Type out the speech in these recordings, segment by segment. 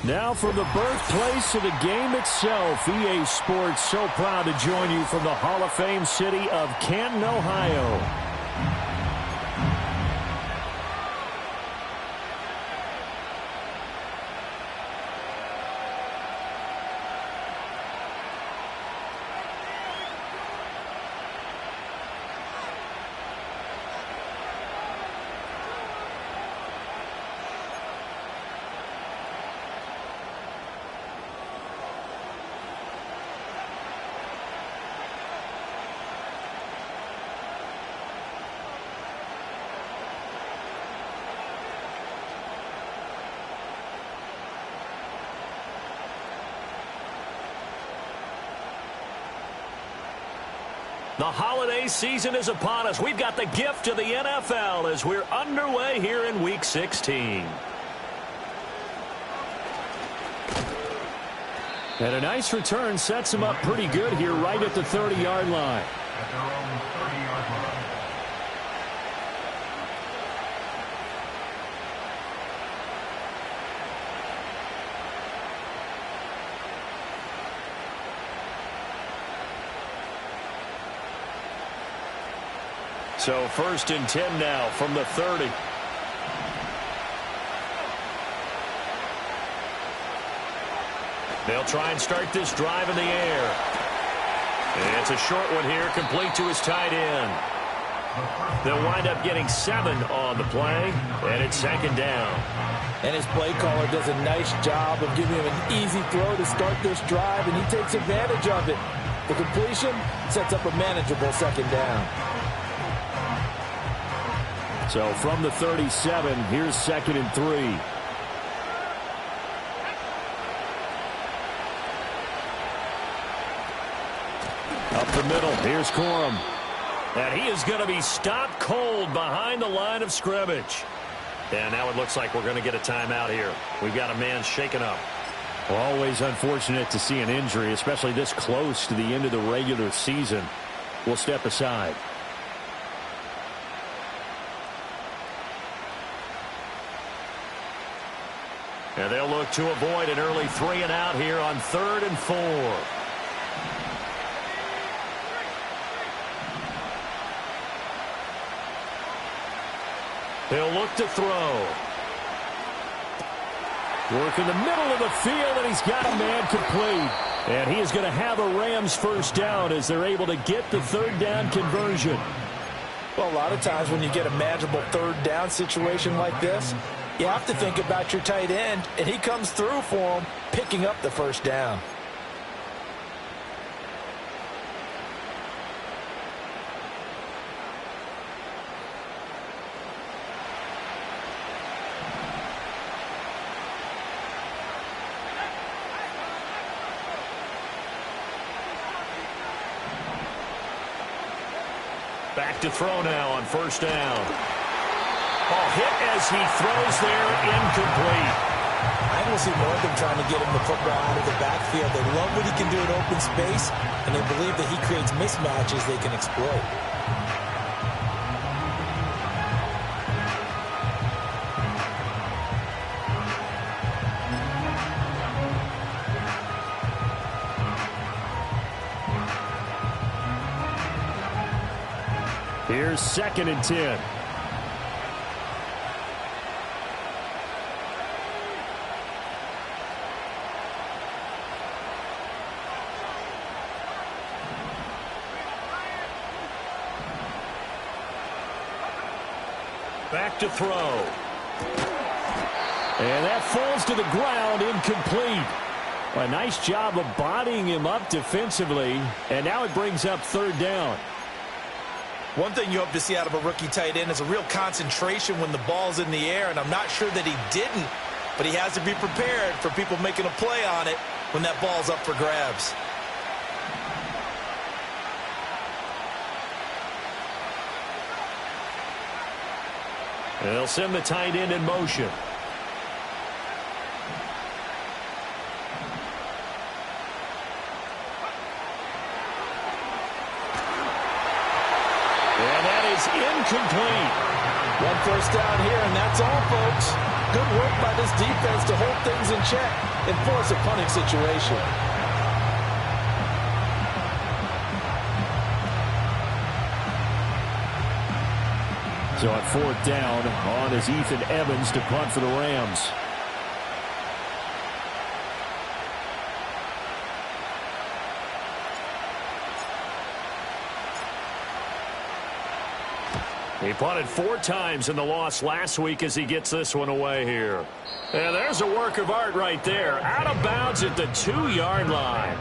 Now from the birthplace of the game itself, EA Sports so proud to join you from the Hall of Fame city of Canton, Ohio. The holiday season is upon us. We've got the gift of the NFL as we're underway here in Week 16. And a nice return sets him up pretty good here right at the 30-yard line. At their own 30-yard line. So 1st and 10 now from the 30. They'll try and start this drive in the air. And it's a short one here, complete to his tight end. They'll wind up getting 7 on the play, and it's 2nd down. And his play caller does a nice job of giving him an easy throw to start this drive, and he takes advantage of it. The completion sets up a manageable 2nd down. So from the 37, here's 2nd and 3. Up the middle, here's Corum. And he is going to be stopped cold behind the line of scrimmage. And now it looks like we're going to get a timeout here. We've got a man shaken up. Well, always unfortunate to see an injury, especially this close to the end of the regular season. We'll step aside. And they'll look to avoid an early 3 and out here on 3rd and 4. He'll look to throw. Work in the middle of the field, and he's got a man complete. And he is going to have a Rams 1st down as they're able to get the 3rd down conversion. Well, a lot of times when you get a manageable 3rd down situation like this, you have to think about your tight end, and he comes through for him, picking up the 1st down. Back to throw now on 1st down. Ball hit as he throws there, incomplete. I will see more of them trying to get him the football out of the backfield. They love what he can do in open space, and they believe that he creates mismatches they can exploit. Here's 2nd and 10. Back to throw. And that falls to the ground, incomplete. A nice job of bodying him up defensively, and now it brings up 3rd down. One thing you hope to see out of a rookie tight end is a real concentration when the ball's in the air, and I'm not sure that he didn't, but he has to be prepared for people making a play on it when that ball's up for grabs. They'll send the tight end in motion. And that is incomplete. 1 first down here, and that's all, folks. Good work by this defense to hold things in check and force a punting situation. So on 4th down, on is Ethan Evans to punt for the Rams. He punted 4 times in the loss last week as he gets this one away here. And there's a work of art right there. Out of bounds at the 2-yard line.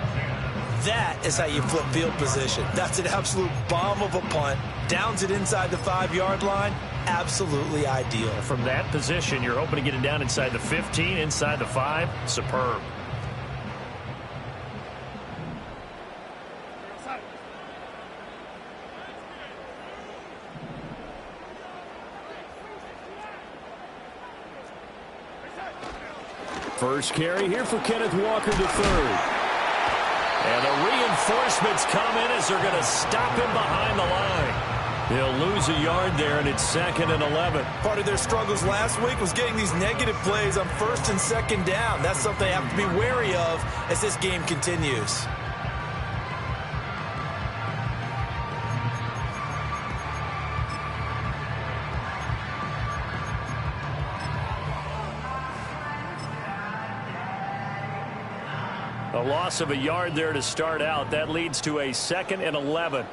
That is how you flip field position. That's an absolute bomb of a punt. Downs it inside the 5-yard line. Absolutely ideal. From that position, you're hoping to get it down inside the 15, inside the 5. Superb. First carry here for Kenneth Walker to third. And the reinforcements come in as they're going to stop him behind the line. He'll lose a yard there, and it's 2nd and 11. Part of their struggles last week was getting these negative plays on 1st and 2nd down. That's something they have to be wary of as this game continues. A loss of a yard there to start out. That leads to a 2nd and 11.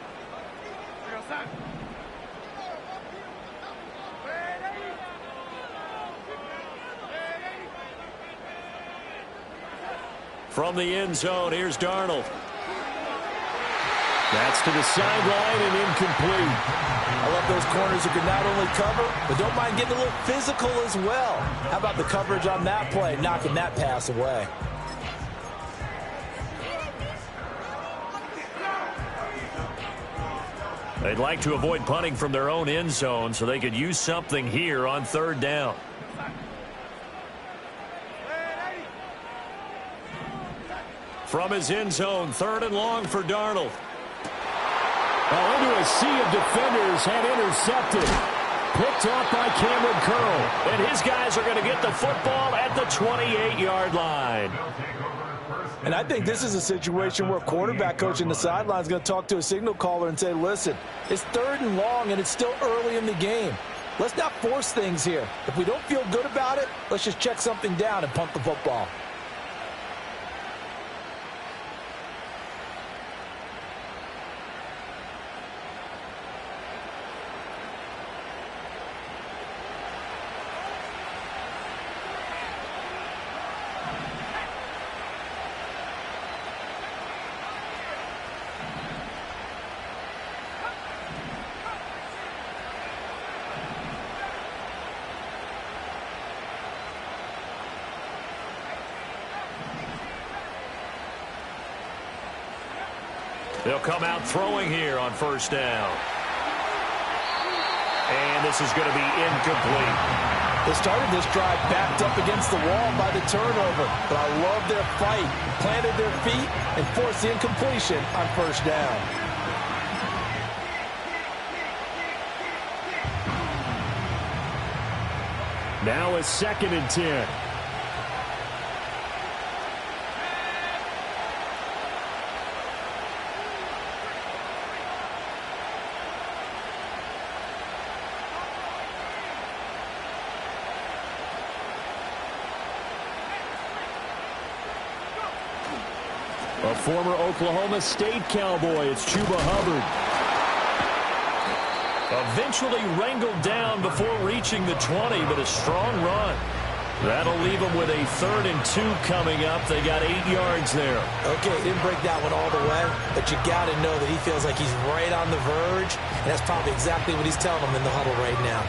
From the end zone, here's Darnold. That's to the sideline and incomplete. I love those corners who can not only cover, but don't mind getting a little physical as well. How about the coverage on that play, knocking that pass away? They'd like to avoid punting from their own end zone so they could use something here on 3rd down. From his end zone, 3rd and long for Darnold. Oh, into a sea of defenders and intercepted. Picked off by Cameron Curl. And his guys are going to get the football at the 28-yard line. And I think this is a situation where a quarterback coach in the sideline is going to talk to a signal caller and say, listen, it's 3rd and long and it's still early in the game. Let's not force things here. If we don't feel good about it, let's just check something down and punt the football. They'll come out throwing here on 1st down. And this is going to be incomplete. They started this drive backed up against the wall by the turnover, but I love their fight. Planted their feet and forced the incompletion on 1st down. Now it's 2nd and 10. A former Oklahoma State Cowboy, it's Chuba Hubbard. Eventually wrangled down before reaching the 20, but a strong run. That'll leave them with a 3rd and 2 coming up. They got 8 yards there. Okay, didn't break that one all the way, but you got to know that he feels like he's right on the verge, and that's probably exactly what he's telling them in the huddle right now.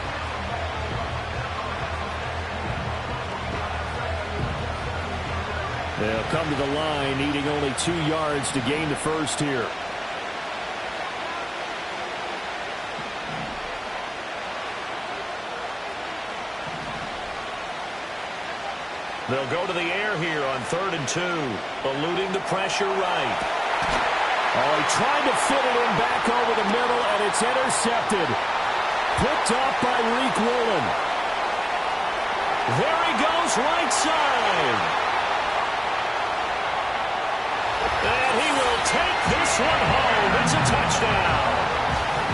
They'll come to the line, needing only 2 yards to gain the first here. They'll go to the air here on 3rd and 2, eluding the pressure right. Oh, he tried to fit it in back over the middle, and it's intercepted. Picked off by Reek Woolen. There he goes, right side. And he will take this one home. It's a touchdown.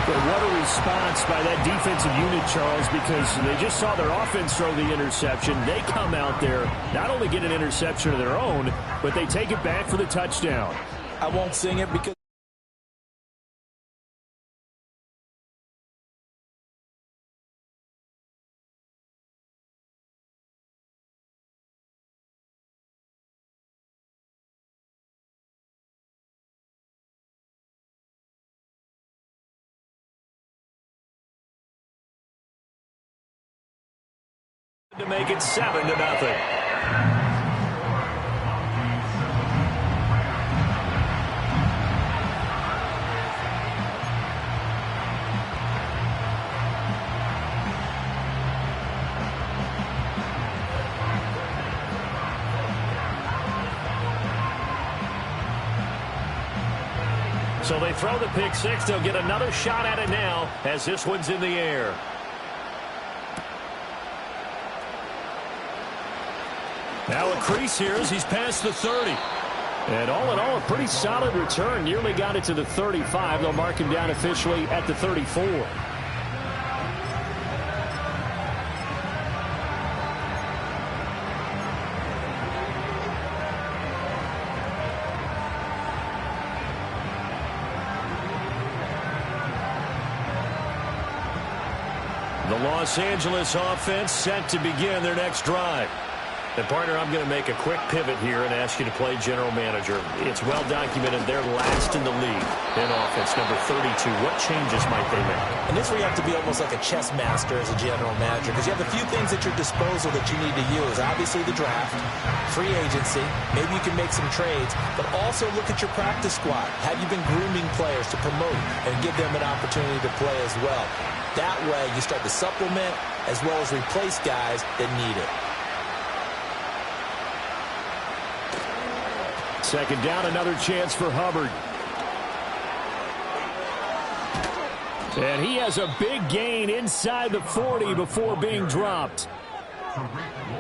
But what a response by that defensive unit, Charles, because they just saw their offense throw the interception. They come out there, not only get an interception of their own, but they take it back for the touchdown. I won't sing it because to make it 7-0. So they throw the pick six. They'll get another shot at it now as this one's in the air. Now a crease here as he's past the 30. And all in all, a pretty solid return. Nearly got it to the 35. They'll mark him down officially at the 34. The Los Angeles offense set to begin their next drive. And, partner, I'm going to make a quick pivot here and ask you to play general manager. It's well documented they're last in the league in offense, number 32. What changes might they make? And this is where you have to be almost like a chess master as a general manager, because you have a few things at your disposal that you need to use. Obviously the draft, free agency, maybe you can make some trades, but also look at your practice squad. Have you been grooming players to promote and give them an opportunity to play as well? That way you start to supplement as well as replace guys that need it. Second down, another chance for Hubbard. And he has a big gain inside the 40 before being dropped.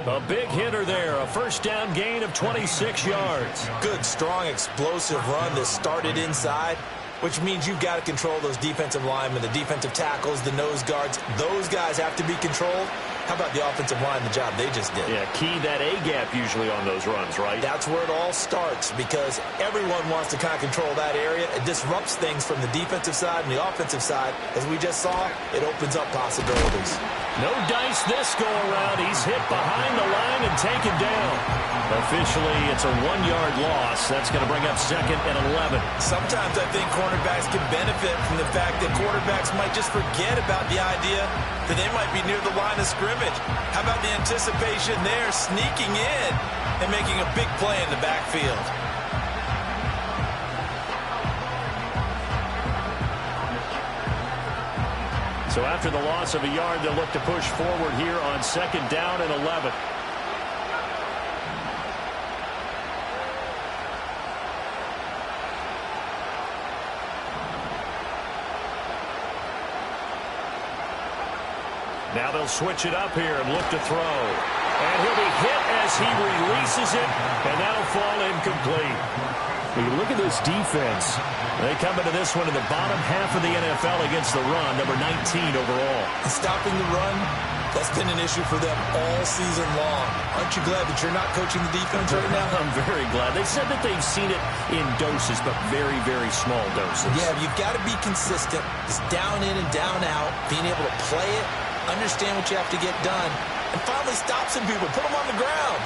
A big hitter there, a first down gain of 26 yards. Good, strong, explosive run that started inside, which means you've got to control those defensive linemen, the defensive tackles, the nose guards. Those guys have to be controlled. How about the offensive line, the job they just did? Yeah, key that A-gap usually on those runs, right? That's where it all starts, because everyone wants to kind of control that area. It disrupts things from the defensive side and the offensive side. As we just saw, it opens up possibilities. No dice this go-around. He's hit behind the line and taken down. Officially, it's a 1-yard loss. That's going to bring up 2nd and 11. Sometimes I think cornerbacks can benefit from the fact that quarterbacks might just forget about the idea that they might be near the line of scrimmage. How about the anticipation there, sneaking in and making a big play in the backfield? So after the loss of a yard, they'll look to push forward here on 2nd down and 11. Now they'll switch it up here and look to throw. And he'll be hit as he releases it, and that'll fall incomplete. When you look at this defense, they come into this one in the bottom half of the NFL against the run, number 19 overall. And stopping the run, that's been an issue for them all season long. Aren't you glad that you're not coaching the defense right now? I'm very glad. They said that they've seen it in doses, but very, very small doses. Yeah, you've got to be consistent. It's down in and down out, being able to play it, understand what you have to get done, and finally stop some people, put them on the ground.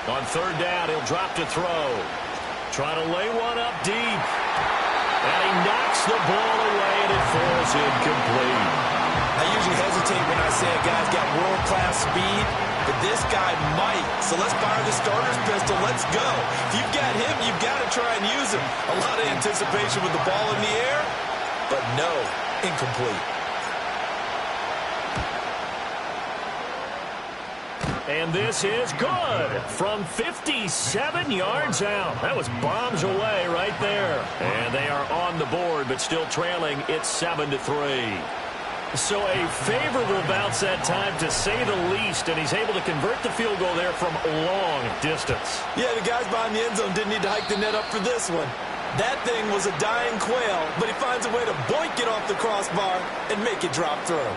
On 3rd down, he'll drop to throw. Trying to lay one up deep. And he knocks the ball away, and it falls incomplete. I usually hesitate when I say a guy's got world-class speed, but this guy might. So let's fire the starter's pistol. Let's go. If you've got him, you've got to try and use him. A lot of anticipation with the ball in the air, but no, incomplete. And this is good from 57 yards out. That was bombs away right there. And they are on the board, but still trailing. It's 7-3. So a favorable bounce that time, to say the least, and he's able to convert the field goal there from long distance. Yeah, the guys behind the end zone didn't need to hike the net up for this one. That thing was a dying quail, but he finds a way to boink it off the crossbar and make it drop through.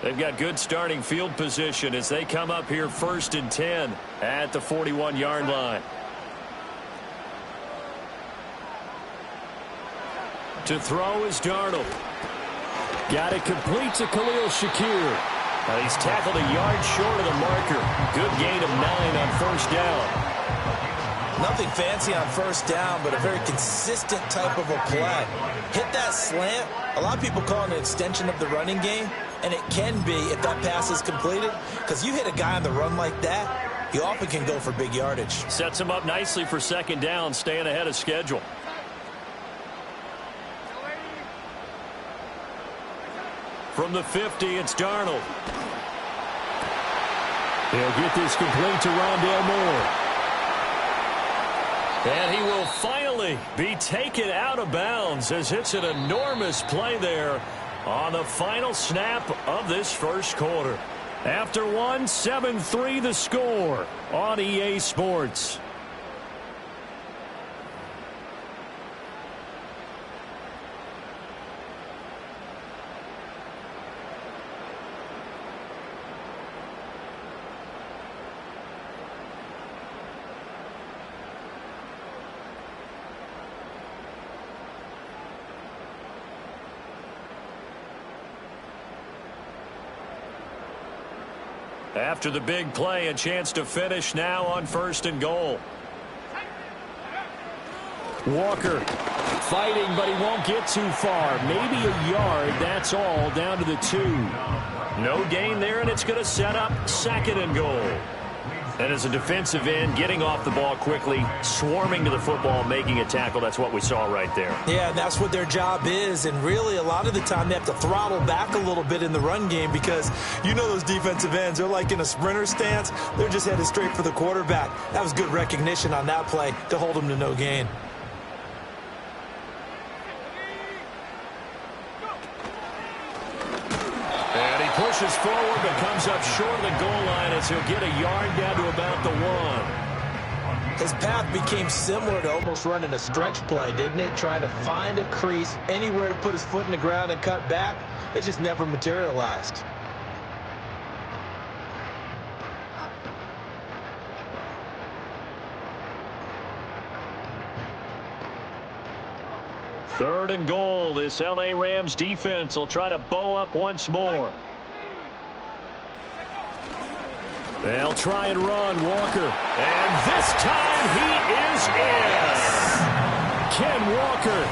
They've got good starting field position as they come up here 1st and 10 at the 41-yard line. To throw is Darnold. Got it complete to Khalil Shakir. He's tackled a yard short of the marker. Good gain of 9 on 1st down. Nothing fancy on 1st down, but a very consistent type of a play. Hit that slant. A lot of people call it an extension of the running game, and it can be if that pass is completed, because you hit a guy on the run like that, he often can go for big yardage. Sets him up nicely for 2nd down, staying ahead of schedule. From the 50, it's Darnold. He'll get this complete to Rondale Moore. And he will finally be taken out of bounds, as it's an enormous play there on the final snap of this 1st quarter. After one, 7-3 the score on EA Sports. After the big play, a chance to finish now on 1st and goal. Walker fighting, but he won't get too far. Maybe a yard, that's all, down to the 2. No gain there, and it's going to set up 2nd and goal. And as a defensive end, getting off the ball quickly, swarming to the football, making a tackle, that's what we saw right there. Yeah, and that's what their job is, and really a lot of the time they have to throttle back a little bit in the run game, because you know those defensive ends, they're like in a sprinter stance. They're just headed straight for the quarterback. That was good recognition on that play to hold them to no gain. Pushes forward, but comes up short of the goal line as he'll get a yard down to about the 1. His path became similar to almost running a stretch play, didn't it? Trying to find a crease, anywhere to put his foot in the ground and cut back. It just never materialized. Third and goal. This L.A. Rams defense will try to bow up once more. They'll try and run, Walker. And this time he is in. Ken Walker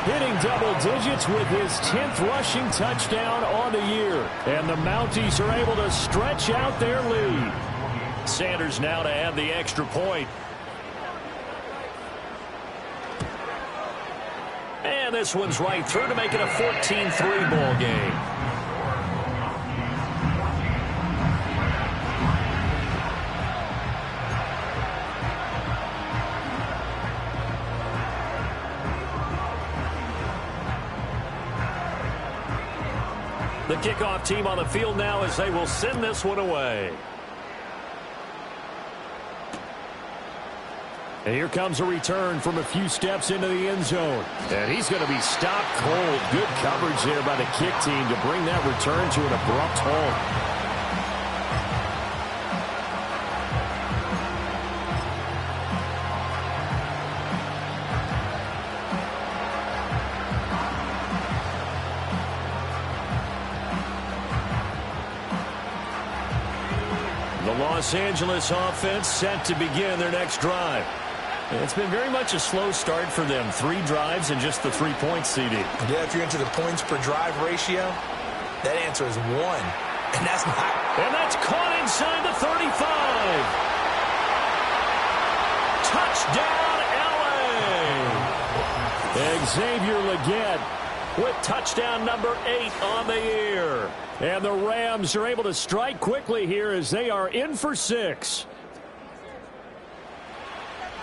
hitting double digits with his 10th rushing touchdown on the year. And the Mounties are able to stretch out their lead. Sanders now to add the extra point. And this one's right through to make it a 14-3 ball game. The kickoff team on the field now as they will send this one away. And here comes a return from a few steps into the end zone. And he's going to be stopped cold. Good coverage there by the kick team to bring that return to an abrupt halt. The Los Angeles offense set to begin their next drive. It's been very much a slow start for them. 3 drives and just the 3 points, CD. Yeah, if you're into the points per drive ratio, that answer is 1. And that's not. And that's caught inside the 35. Touchdown, L.A. Xavier Legette with touchdown number 8 on the year. And the Rams are able to strike quickly here as they are in for 6.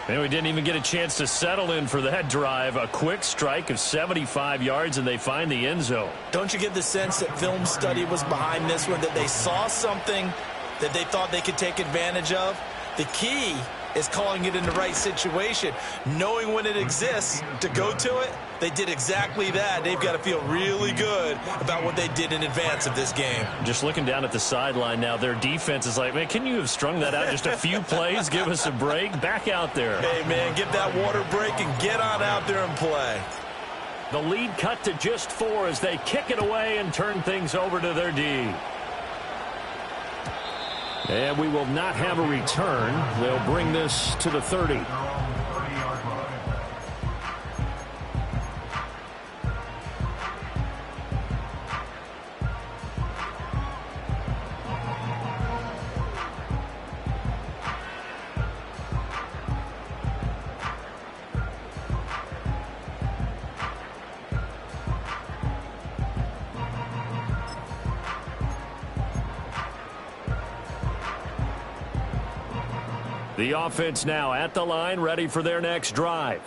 And we didn't even get a chance to settle in for that drive. A quick strike of 75 yards, and they find the end zone. Don't you get the sense that film study was behind this one, that they saw something that they thought they could take advantage of? The key is calling it in the right situation, knowing when it exists to go to it. They did exactly that. They've got to feel really good about what they did in advance of this game. Just looking down at the sideline now, their defense is like, man, can you have strung that out just a few plays? Give us a break. Back out there. Hey, man, get that water break and get on out there and play. The lead cut to just 4 as they kick it away and turn things over to their D. And we will not have a return. They'll bring this to the 30. The offense now at the line, ready for their next drive.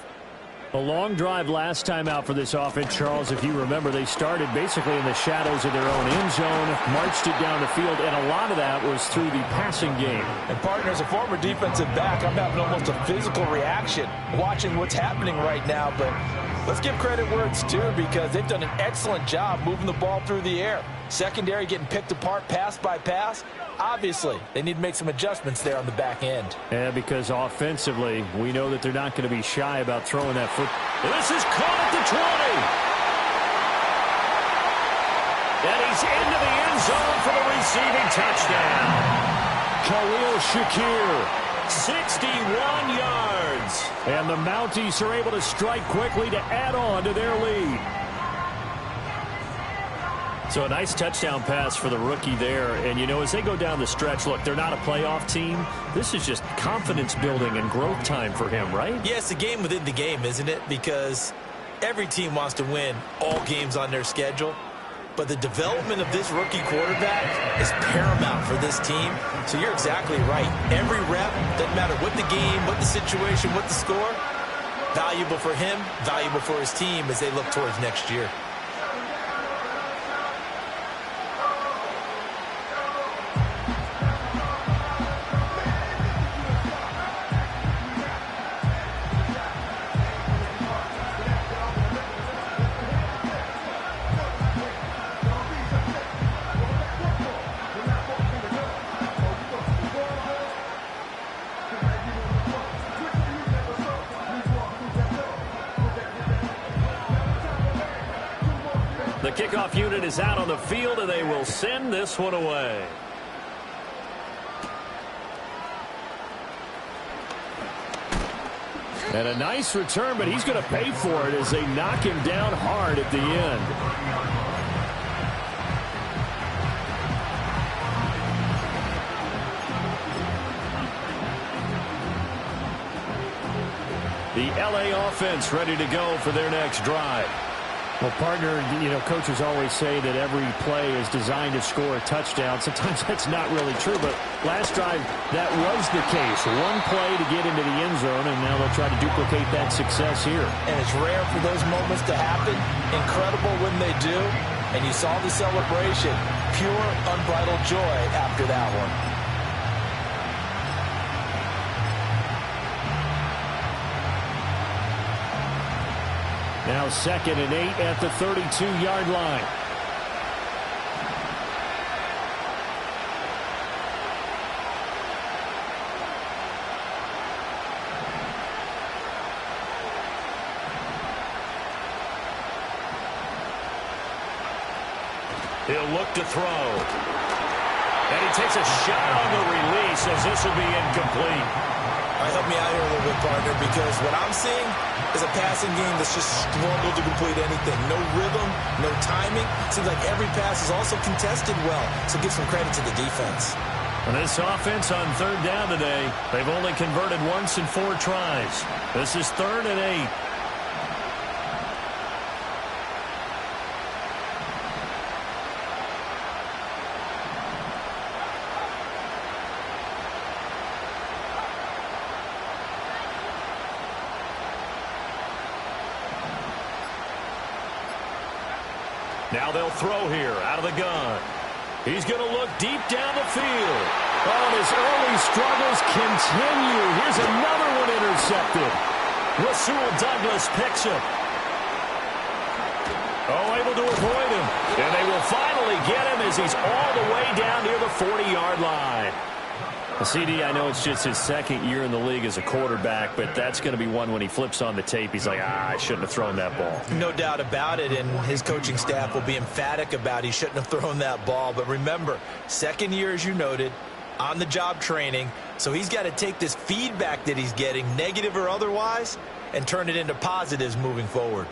A long drive last time out for this offense, Charles. If you remember, they started basically in the shadows of their own end zone, marched it down the field, and a lot of that was through the passing game. And, partner, as a former defensive back, I'm having almost a physical reaction watching what's happening right now. But let's give credit where it's due, because they've done an excellent job moving the ball through the air. Secondary getting picked apart pass by pass. Obviously, they need to make some adjustments there on the back end. Yeah, because offensively, we know that they're not going to be shy about throwing that foot. This is caught at the 20. And he's into the end zone for the receiving touchdown. Khalil Shakir. 61 yards. And the Mounties are able to strike quickly to add on to their lead. So a nice touchdown pass for the rookie there. And, you know, as they go down the stretch, look, they're not a playoff team. This is just confidence building and growth time for him, right? Yeah, it's a game within the game, isn't it? Because every team wants to win all games on their schedule. But the development of this rookie quarterback is paramount for this team. So you're exactly right. Every rep, doesn't matter what the game, what the situation, what the score, valuable for him, valuable for his team as they look towards next year. The kickoff unit is out on the field, and they will send this one away. And a nice return, but he's going to pay for it as they knock him down hard at the end. The LA offense ready to go for their next drive. Well, partner, you know, coaches always say that every play is designed to score a touchdown. Sometimes that's not really true, but last drive, that was the case. One play to get into the end zone, and now they'll try to duplicate that success here. And it's rare for those moments to happen. Incredible when they do. And you saw the celebration. Pure, unbridled joy after that one. Now 2nd and 8 at the 32-yard line. He'll look to throw. And he takes a shot on the release as this will be incomplete. All right, help me out here a little bit, partner, because what I'm seeing is a passing game that's just struggled to complete anything. No rhythm, no timing. Seems like every pass is also contested well, so give some credit to the defense. And this offense on third down today, they've only converted once in 4 tries. This is 3rd and 8. Now they'll throw here out of the gun. He's going to look deep down the field. Oh, and his early struggles continue. Here's another one intercepted. Rasul Douglas picks him. Oh, able to avoid him. And they will finally get him as he's all the way down near the 40-yard line. CD, I know it's just his 2nd year in the league as a quarterback, but that's going to be one when he flips on the tape. He's like, I shouldn't have thrown that ball. No doubt about it, and his coaching staff will be emphatic about he shouldn't have thrown that ball. But remember, 2nd year, as you noted, on-the-job training, so he's got to take this feedback that he's getting, negative or otherwise, and turn it into positives moving forward.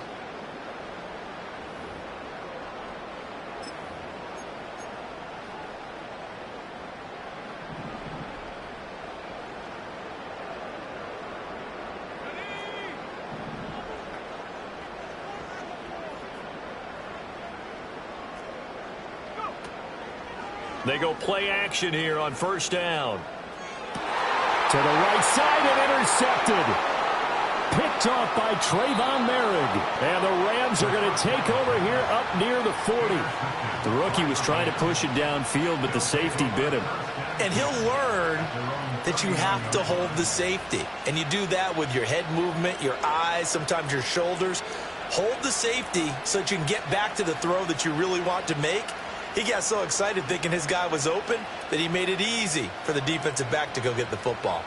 They go play action here on 1st down. To the right side and intercepted. Picked off by Trayvon Merrick. And the Rams are going to take over here up near the 40. The rookie was trying to push it downfield, but the safety bit him. And he'll learn that you have to hold the safety. And you do that with your head movement, your eyes, sometimes your shoulders. Hold the safety so that you can get back to the throw that you really want to make. He got so excited thinking his guy was open that he made it easy for the defensive back to go get the football.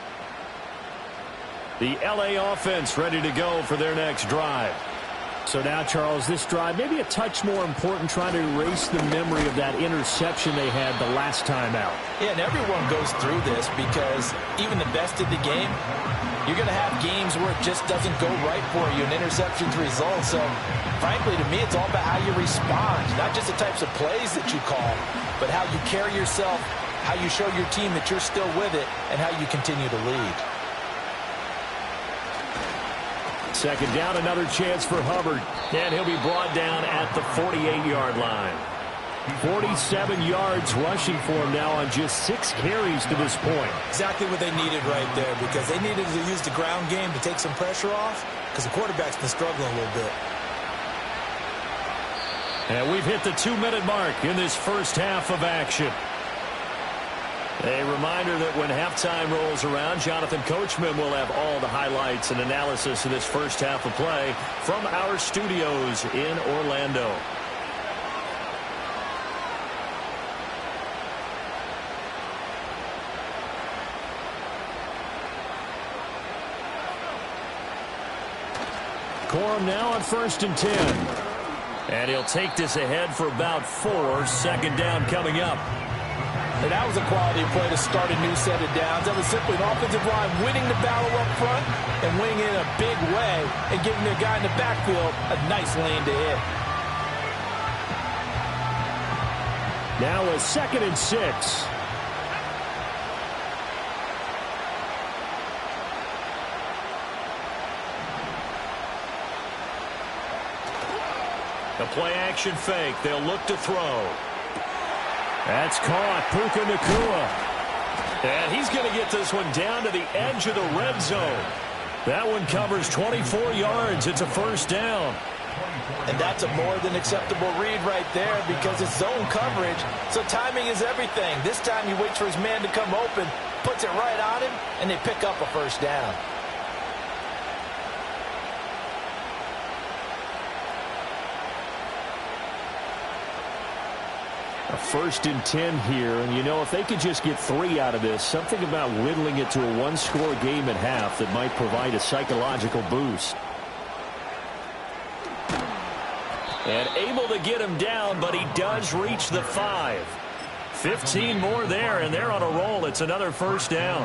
The L.A. offense ready to go for their next drive. So now, Charles, this drive maybe a touch more important, trying to erase the memory of that interception they had the last time out. Yeah, and everyone goes through this because even the best in the game, you're going to have games where it just doesn't go right for you, and interceptions result. So, frankly, to me, it's all about how you respond, not just the types of plays that you call, but how you carry yourself, how you show your team that you're still with it, and how you continue to lead. 2nd down, another chance for Hubbard. And he'll be brought down at the 48-yard line. 47 yards rushing for him now on just 6 carries to this point. Exactly what they needed right there, because they needed to use the ground game to take some pressure off, because the quarterback's been struggling a little bit. And we've hit the 2-minute mark in this first half of action. A reminder that when halftime rolls around, Jonathan Coachman will have all the highlights and analysis of this first half of play from our studios in Orlando. Corum now on 1st and 10. And he'll take this ahead for about 4. 2nd down coming up. And that was a quality play to start a new set of downs. That was simply an offensive line winning the battle up front and winning it in a big way and giving their guy in the backfield a nice lane to hit. Now a 2nd and 6. The play action fake. They'll look to throw. That's caught. Puka Nacua. And he's going to get this one down to the edge of the red zone. That one covers 24 yards. It's a 1st down. And that's a more than acceptable read right there because it's zone coverage. So timing is everything. This time he waits for his man to come open, puts it right on him, and they pick up a 1st down. A 1st and 10 here, and you know, if they could just get 3 out of this, something about whittling it to a 1-score game at half that might provide a psychological boost. And able to get him down, but he does reach the 5. 15 more there, and they're on a roll. It's another first down.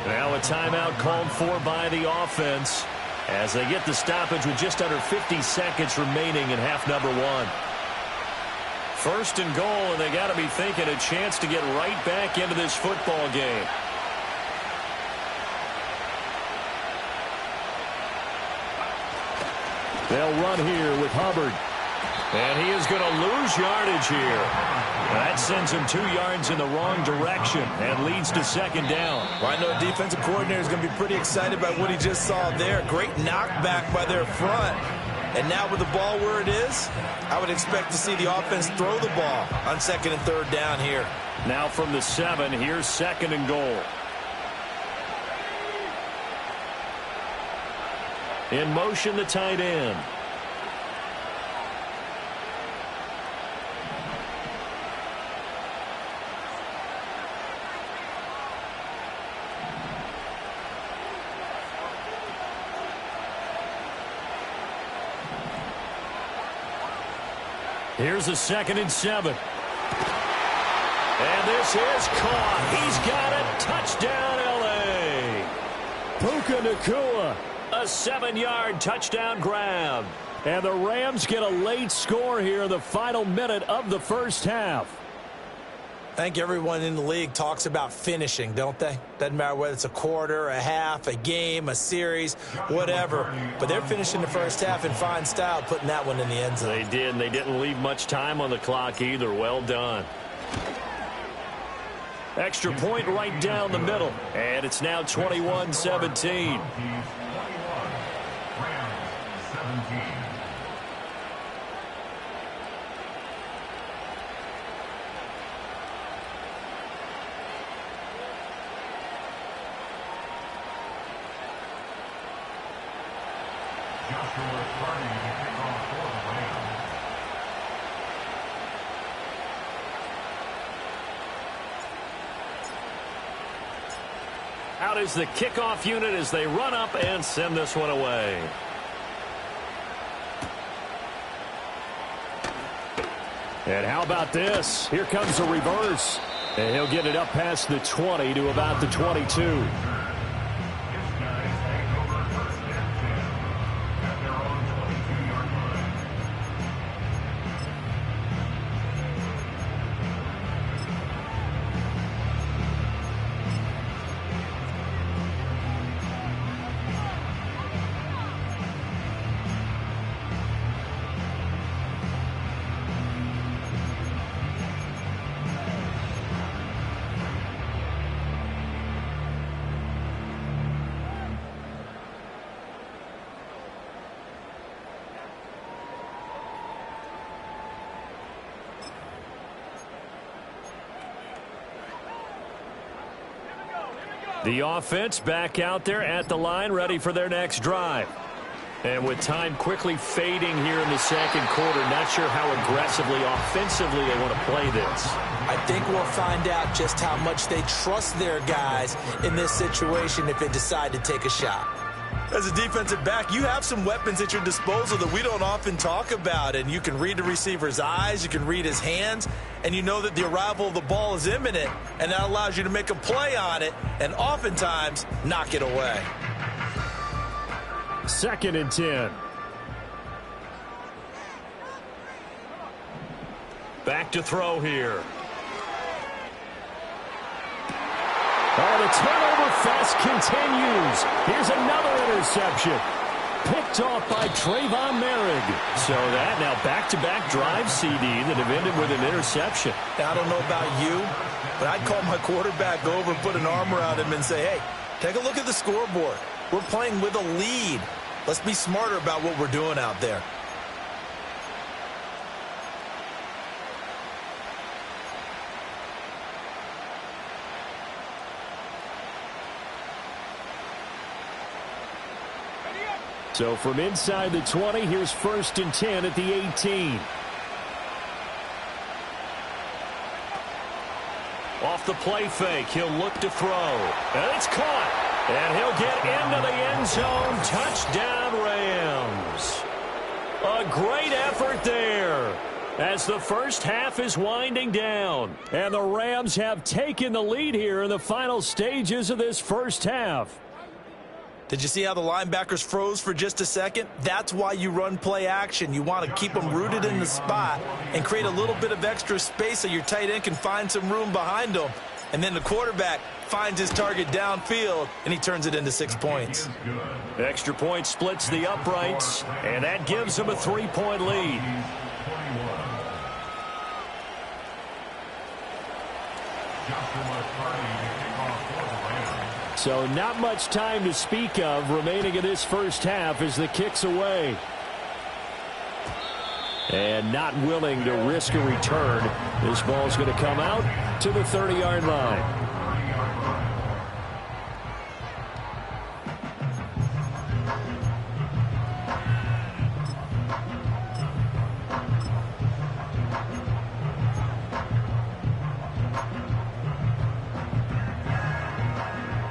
Now a timeout called for by the offense as they get the stoppage with just under 50 seconds remaining in half number one. First and goal, and they got to be thinking a chance to get right back into this football game. They'll run here with Hubbard. And he is going to lose yardage here. That sends him 2 yards in the wrong direction and leads to second down. Well, I know a defensive coordinator is going to be pretty excited by what he just saw there. Great knockback by their front. And now with the ball where it is, I would expect to see the offense throw the ball on second and third down here. Now from the 7, here's second and goal. In motion, the tight end. Here's a second and 7. And this is caught. He's got it. Touchdown, L.A. Puka Nacua. A 7-yard touchdown grab. And the Rams get a late score here in the final minute of the first half. I think everyone in the league talks about finishing, don't they? Doesn't matter whether it's a quarter, a half, a game, a series, whatever. But they're finishing the first half in fine style, putting that one in the end zone. They did, and they didn't leave much time on the clock either. Well done. Extra point right down the middle. And it's now 21-17. Out is the kickoff unit as they run up and send this one away. And how about this? Here comes a reverse. And he'll get it up past the 20 to about the 22. The offense back out there at the line, ready for their next drive. And with time quickly fading here in the second quarter, not sure how aggressively, offensively they want to play this. I think we'll find out just how much they trust their guys in this situation if they decide to take a shot. As a defensive back, you have some weapons at your disposal that we don't often talk about, and you can read the receiver's eyes, you can read his hands, and you know that the arrival of the ball is imminent, and that allows you to make a play on it and oftentimes knock it away. Second and 10. Back to throw here. Oh, the turnover fest continues. Here's another interception. Picked off by Trayvon Merrick. So that now back-to-back drive, CD, that have ended with an interception. Now, I don't know about you, but I'd call my quarterback over, put an arm around him, and say, hey, take a look at the scoreboard. We're playing with a lead. Let's be smarter about what we're doing out there. So from inside the 20, here's first and 10 at the 18. Off the play fake, he'll look to throw. And it's caught. And he'll get into the end zone. Touchdown, Rams. A great effort there. as the first half is winding down. And the Rams have taken the lead here in the final stages of this first half. Did you see how the linebackers froze for just a second? That's why you run play action. You want to keep them rooted in the spot and create a little bit of extra space so your tight end can find some room behind them. And then the quarterback finds his target downfield, and he turns it into 6 points. Extra point splits the uprights, and that gives them a 3-point lead. So not much time to speak of remaining in this first half as the kick's away. And not willing to risk a return. This ball's going to come out to the 30-yard line.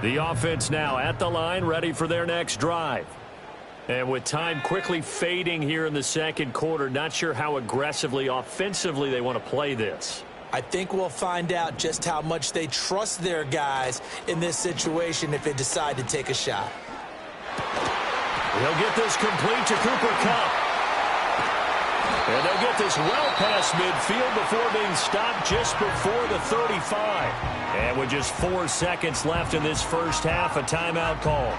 The offense now at the line, ready for their next drive. And with time quickly fading here in the second quarter, not sure how aggressively, offensively they want to play this. I think we'll find out just how much they trust their guys in this situation if they decide to take a shot. They'll get this complete to Cooper Kupp. And they'll get this well past midfield before being stopped just before the 35. And with just 4 seconds left in this first half, a timeout call.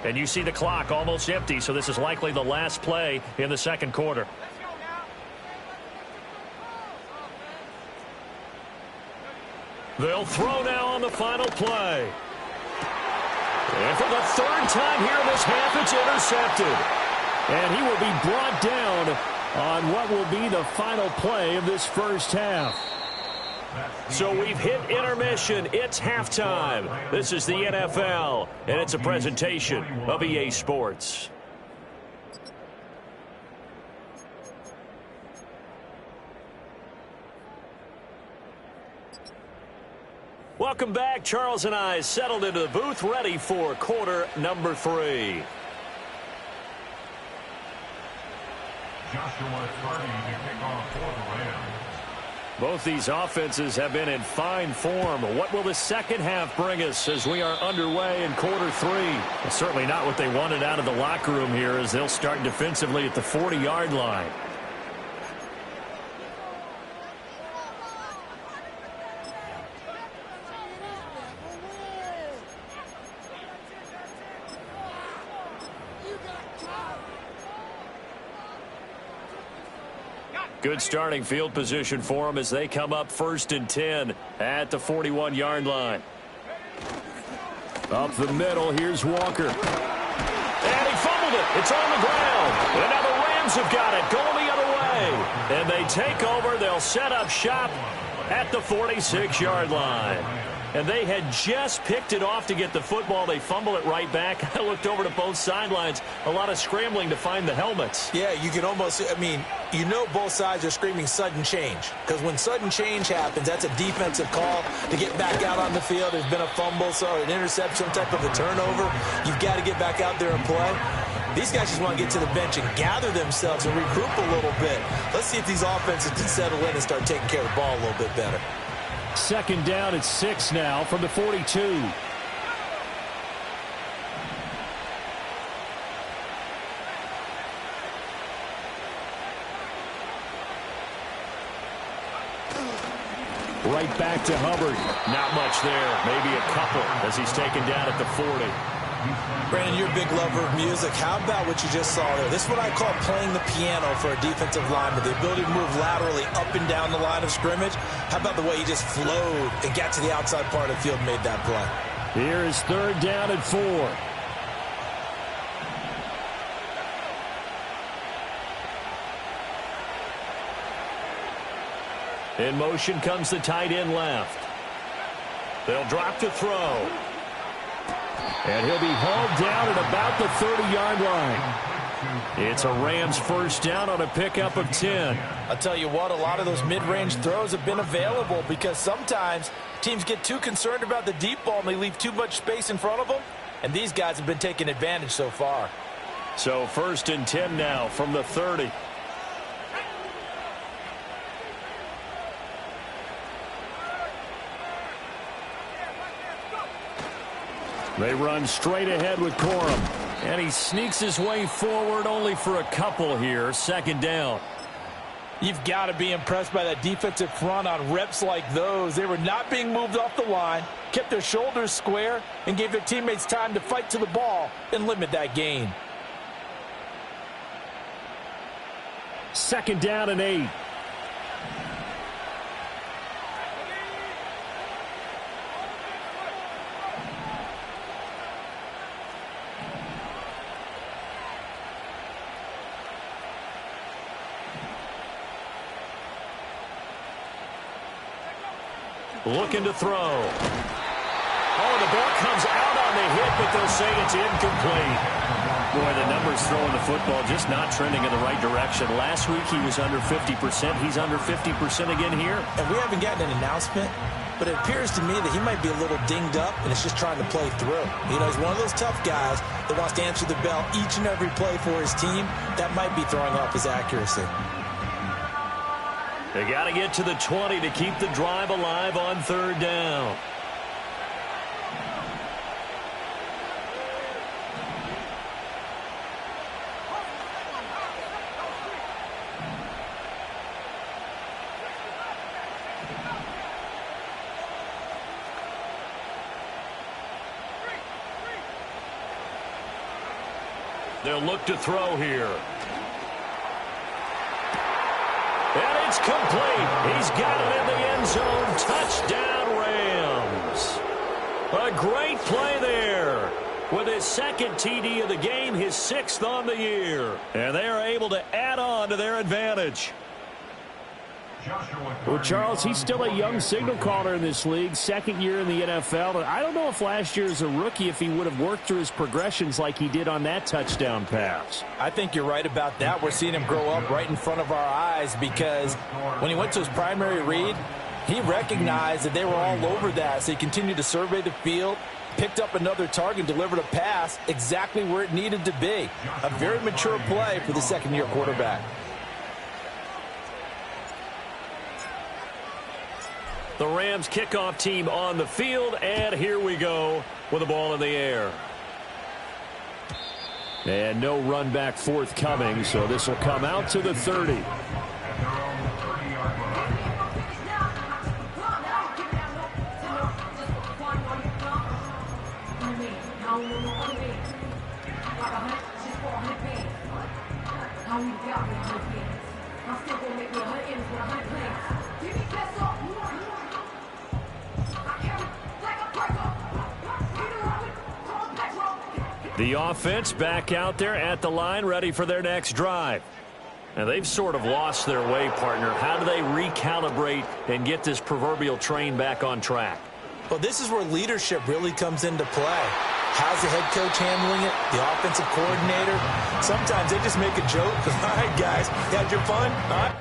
And you see the clock almost empty, so this is likely the last play in the second quarter. They'll throw now on the final play. And for the third time here in this half, it's intercepted. And he will be brought down on what will be the final play of this first half. So we've hit intermission. It's halftime. This is the NFL, and it's a presentation of EA Sports. Welcome back. Charles and I settled into the booth, ready for quarter number 3. Joshua starting to kick off for the Rams. Both these offenses have been in fine form. What will the second half bring us as we are underway in quarter 3? Well, certainly not what they wanted out of the locker room here, as they'll start defensively at the 40-yard line. Good starting field position for them as they come up 1st and 10 at the 41-yard line. Up the middle, here's Walker. And he fumbled it. It's on the ground. And now the Rams have got it, going the other way. And they take over. They'll set up shop at the 46-yard line. And they had just picked it off to get the football. They fumble it right back. I looked over to both sidelines. A lot of scrambling to find the helmets. Yeah, you can almost, you know both sides are screaming sudden change. Because when sudden change happens, that's a defensive call to get back out on the field. There's been a fumble, so an interception, some type of a turnover. You've got to get back out there and play. These guys just want to get to the bench and gather themselves and regroup a little bit. Let's see if these offenses can settle in and start taking care of the ball a little bit better. Second down at 6 now from the 42. Right back to Hubbard. Not much there. Maybe a couple as he's taken down at the 40. Brandon, you're a big lover of music. How about what you just saw there? This is what I call playing the piano for a defensive lineman. The ability to move laterally up and down the line of scrimmage. How about the way he just flowed and got to the outside part of the field and made that play? Here is 3rd down and 4. In motion comes the tight end left. They'll drop to throw. And he'll be hauled down at about the 30-yard line. It's a Rams first down on a pickup of 10. I'll tell you what, a lot of those mid-range throws have been available because sometimes teams get too concerned about the deep ball and they leave too much space in front of them, and these guys have been taking advantage so far. So first and 10 now from the 30. They run straight ahead with Corum. And he sneaks his way forward only for a couple here. Second down. You've got to be impressed by that defensive front on reps like those. They were not being moved off the line, kept their shoulders square, and gave their teammates time to fight to the ball and limit that gain. Second down and 8. Looking to throw. Oh, the ball comes out on the hit, but they'll say it's incomplete. Boy, the numbers throwing the football just not trending in the right direction. Last week he was under 50%. He's under 50% again here. And we haven't gotten an announcement, but it appears to me that he might be a little dinged up and is just trying to play through. You know, he's one of those tough guys that wants to answer the bell each and every play for his team. That might be throwing off his accuracy. They got to get to the 20 to keep the drive alive on third down. They'll look to throw here. And it's complete. He's got it in the end zone. Touchdown, Rams. A great play there. With his second TD of the game, his 6th on the year. And they are able to add on to their advantage. Well, Charles, he's still a young signal caller in this league, second year in the NFL. And I don't know if last year as a rookie, if he would have worked through his progressions like he did on that touchdown pass. I think you're right about that. We're seeing him grow up right in front of our eyes because when he went to his primary read, he recognized that they were all over that. So he continued to survey the field, picked up another target, delivered a pass exactly where it needed to be. A very mature play for the second-year quarterback. The Rams kickoff team on the field, and here we go with the ball in the air. And no run back forthcoming, so this will come out to the 30. The offense back out there at the line, ready for their next drive. And they've sort of lost their way, partner. How do they recalibrate and get this proverbial train back on track? Well, this is where leadership really comes into play. How's the head coach handling it? The offensive coordinator? Sometimes they just make a joke. All right, guys, you had your fun? All right.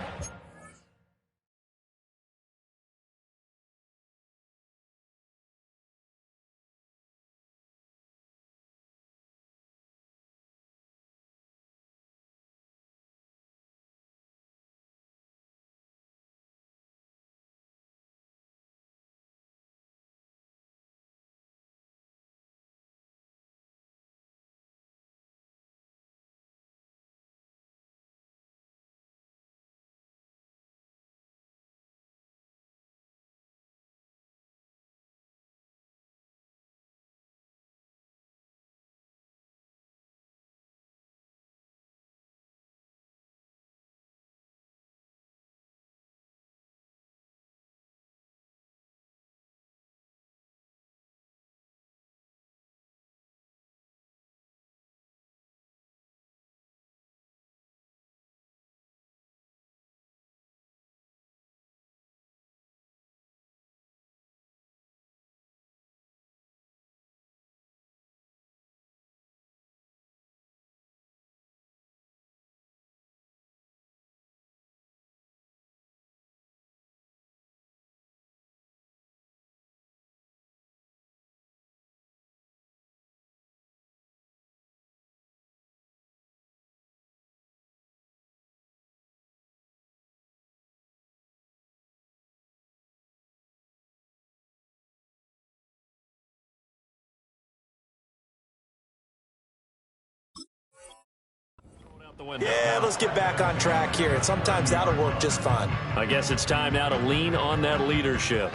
Yeah, let's get back on track here, and sometimes that'll work just fine. I guess it's time now to lean on that leadership.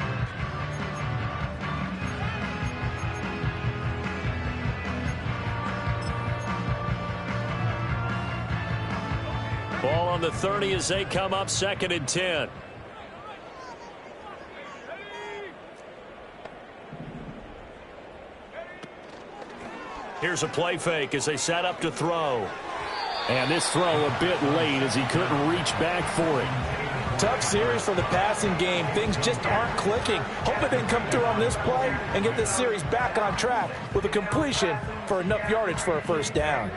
Ball on the 30 as they come up 2nd and 10. Here's a play fake as they set up to throw. And this throw a bit late as he couldn't reach back for it. Tough series for the passing game. Things just aren't clicking. Hope it didn't come through on this play and get this series back on track with a completion for enough yardage for a first down.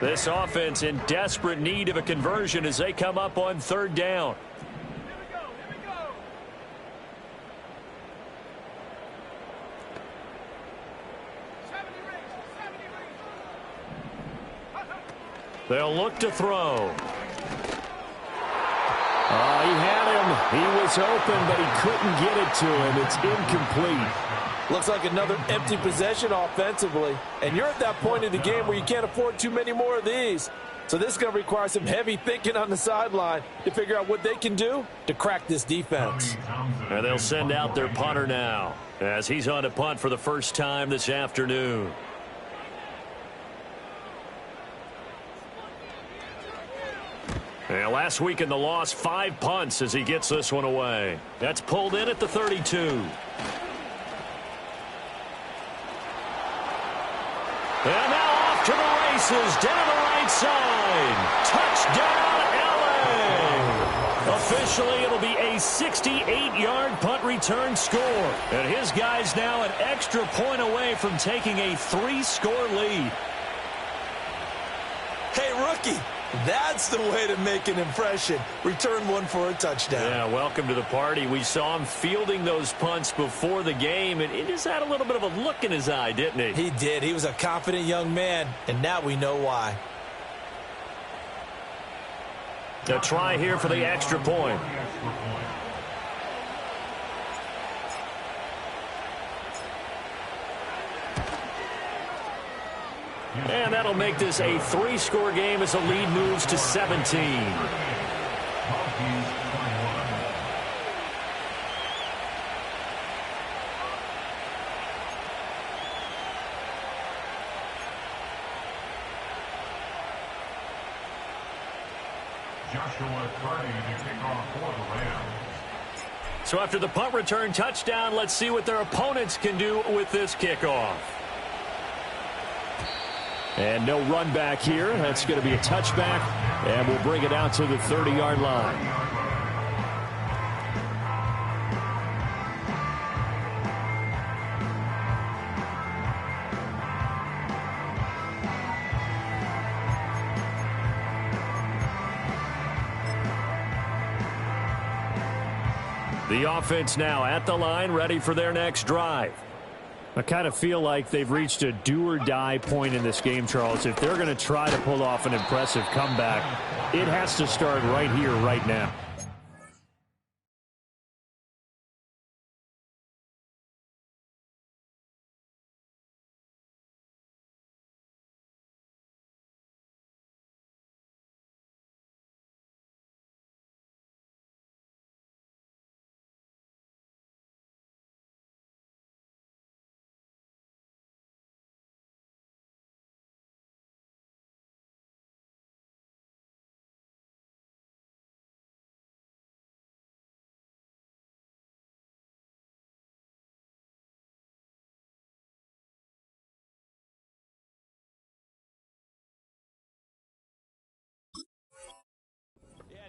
This offense in desperate need of a conversion as they come up on 3rd down. They'll look to throw. He had him. He was open, but he couldn't get it to him. It's incomplete. Looks like another empty possession offensively. And you're at that point in the game where you can't afford too many more of these. So this is going to require some heavy thinking on the sideline to figure out what they can do to crack this defense. And they'll send out their punter now as he's on to punt for the first time this afternoon. And last week in the loss, 5 punts as he gets this one away. That's pulled in at the 32. And now off to the races, down the right side. Touchdown, LA! Officially, it'll be a 68-yard punt return score. And his guys now an extra point away from taking a 3-score lead. Hey, rookie. That's the way to make an impression. Return one for a touchdown. Yeah, welcome to the party. We saw him fielding those punts before the game, and he just had a little bit of a look in his eye, didn't he? He did. He was a confident young man, and now we know why. A try here for the extra point. And that'll make this a 3-score game as the lead moves to 17. Joshua Carney to kick off for the Rams. So after the punt return touchdown, let's see what their opponents can do with this kickoff. And no run back here. That's going to be a touchback, and we'll bring it out to the 30-yard line. The offense now at the line, ready for their next drive. I kind of feel like they've reached a do-or-die point in this game, Charles. If they're going to try to pull off an impressive comeback, it has to start right here, right now.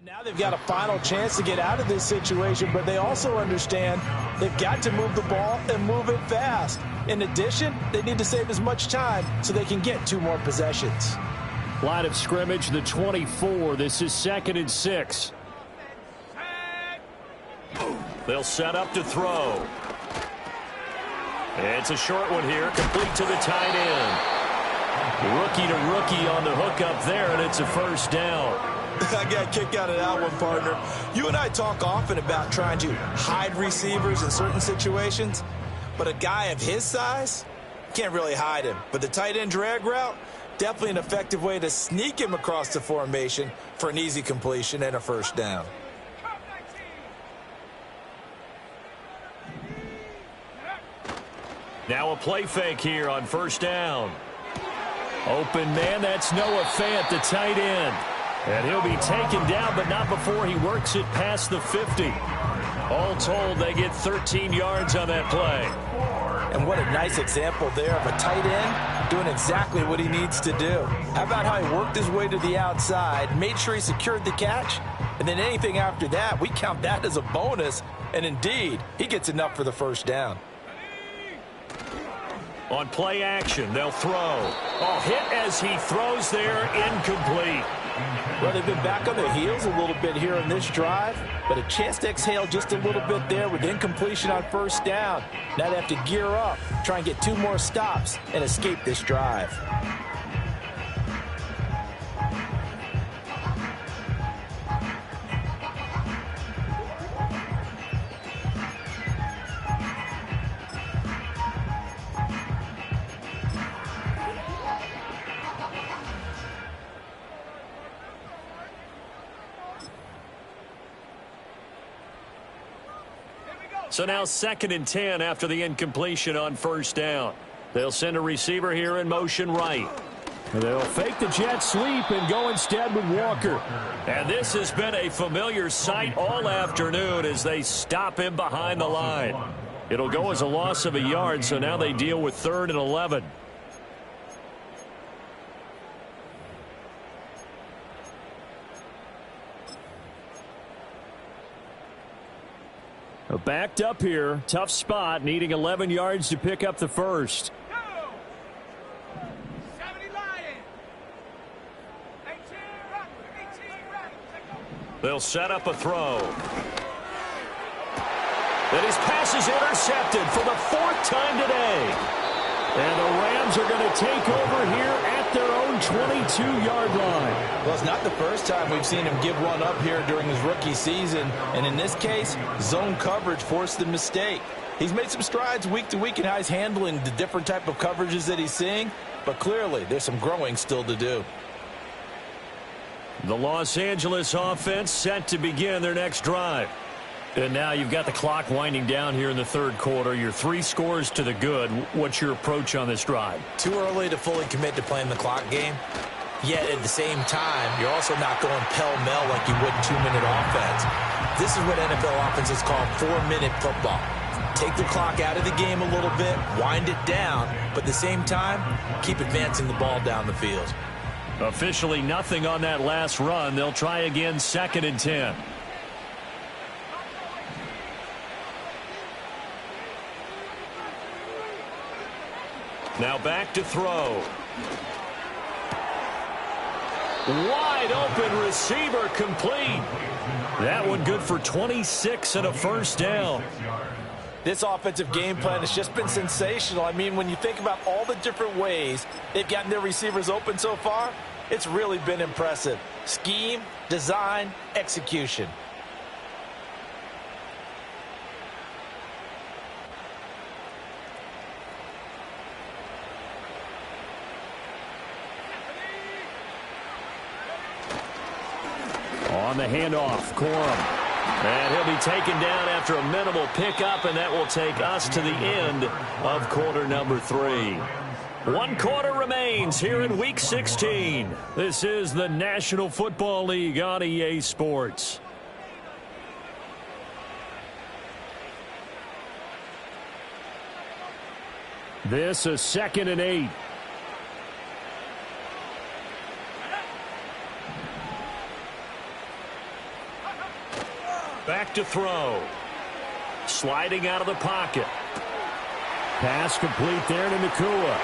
Now they've got a final chance to get out of this situation, but they also understand they've got to move the ball and move it fast. In addition, they need to save as much time so they can get 2 more possessions. Line of scrimmage, the 24. This is 2nd and 6. They'll set up to throw. It's a short one here, complete to the tight end. Rookie to rookie on the hook up there, and it's a first down. I got a kick out of that one, partner. You and I talk often about trying to hide receivers in certain situations. but a guy of his size, can't really hide him. But the tight end drag route, definitely an effective way to sneak him across the formation for an easy completion and a first down. Now a play fake here on first down. Open man, that's Noah Fant, the tight end. And he'll be taken down, but not before he works it past the 50. All told, they get 13 yards on that play. And what a nice example there of a tight end doing exactly what he needs to do. How about how he worked his way to the outside, made sure he secured the catch, and then anything after that, we count that as a bonus. And indeed, he gets enough for the first down. On play action, they'll throw. Oh, hit as he throws there, incomplete. Well, they've been back on their heels a little bit here on this drive, but a chance to exhale just a little bit there with incompletion on first down. Now they have to gear up, try and get 2 more stops, and escape this drive. So now 2nd and 10 after the incompletion on first down. They'll send a receiver here in motion right. They'll fake the jet sweep and go instead with Walker. And this has been a familiar sight all afternoon as they stop him behind the line. It'll go as a loss of a yard, so now they deal with 3rd and 11. Backed up here, tough spot, needing 11 yards to pick up the first. They'll set up a throw. Then his pass is intercepted for the 4th time today. And the Rams are going to take over here at their own 22-yard line. Well, it's not the first time we've seen him give one up here during his rookie season. And in this case, zone coverage forced the mistake. He's made some strides week to week in how he's handling the different type of coverages that he's seeing. But clearly, there's some growing still to do. The Los Angeles offense set to begin their next drive. And now you've got the clock winding down here in the 3rd quarter. You're 3 scores to the good. What's your approach on this drive? Too early to fully commit to playing the clock game. Yet at the same time, you're also not going pell-mell like you would in 2-minute offense. This is what NFL offenses call 4-minute football. Take the clock out of the game a little bit, wind it down, but at the same time, keep advancing the ball down the field. Officially nothing on that last run. They'll try again 2nd and 10. Now back to throw. Wide open receiver complete. That one good for 26 and a first down. This offensive game plan has just been sensational. I mean, when you think about all the different ways they've gotten their receivers open so far, it's really been impressive. Scheme, design, execution. On the handoff, Corum. And he'll be taken down after a minimal pickup, and that will take us to the end of quarter number 3. 1 quarter remains here in Week 16. This is the National Football League on EA Sports. This is 2nd and 8. Back to throw. Sliding out of the pocket. Pass complete there to Nakua.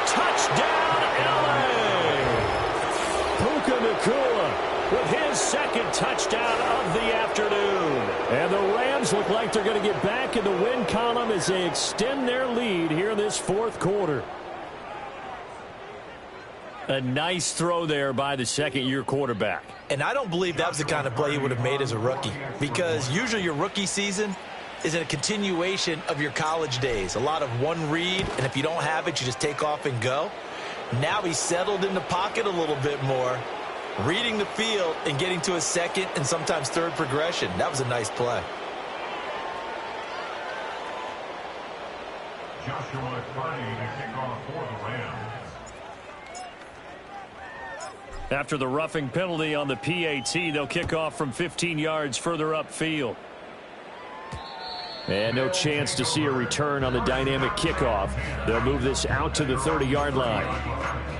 Touchdown, LA! Puka Nakua with his 2nd touchdown of the afternoon. And the Rams look like they're going to get back in the win column as they extend their lead here in this 4th quarter. A nice throw there by the 2nd-year quarterback. And I don't believe that was the kind of play he would have made as a rookie, because usually your rookie season, is a continuation of your college days. A lot of one read, and if you don't have it, you just take off and go. Now he's settled in the pocket a little bit more, reading the field and getting to a second and sometimes third progression. That was a nice play. Joshua Carney to kick off for the Rams. After the roughing penalty on the PAT, they'll kick off from 15 yards further upfield. And no chance to see a return on the dynamic kickoff. They'll move this out to the 30-yard line.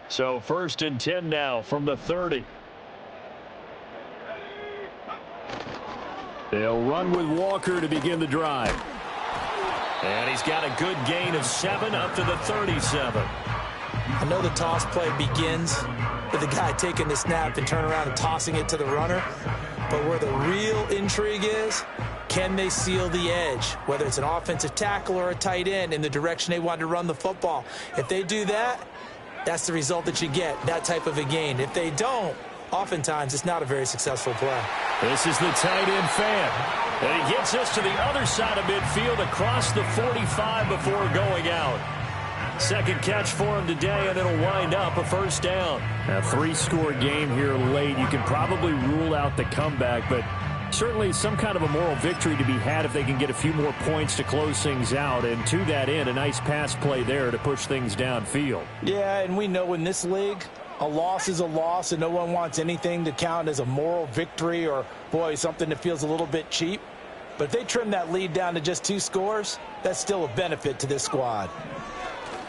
So 1st and 10 now from the 30. They'll run with Walker to begin the drive. And he's got a good gain of 7 up to the 37. I know the toss play begins with the guy taking the snap and turn around and tossing it to the runner. But where the real intrigue is, can they seal the edge, whether it's an offensive tackle or a tight end, in the direction they want to run the football? If they do that, that's the result that you get, that type of a gain. If they don't, oftentimes it's not a very successful play. This is the tight end fan. And he gets us to the other side of midfield across the 45 before going out. Second catch for him today, and it'll wind up a 1st down. A 3-score game here late. You can probably rule out the comeback, but certainly some kind of a moral victory to be had if they can get a few more points to close things out. And to that end, a nice pass play there to push things downfield. Yeah, and we know in this league, a loss is a loss, and no one wants anything to count as a moral victory or, boy, something that feels a little bit cheap. But if they trim that lead down to just 2 scores, that's still a benefit to this squad.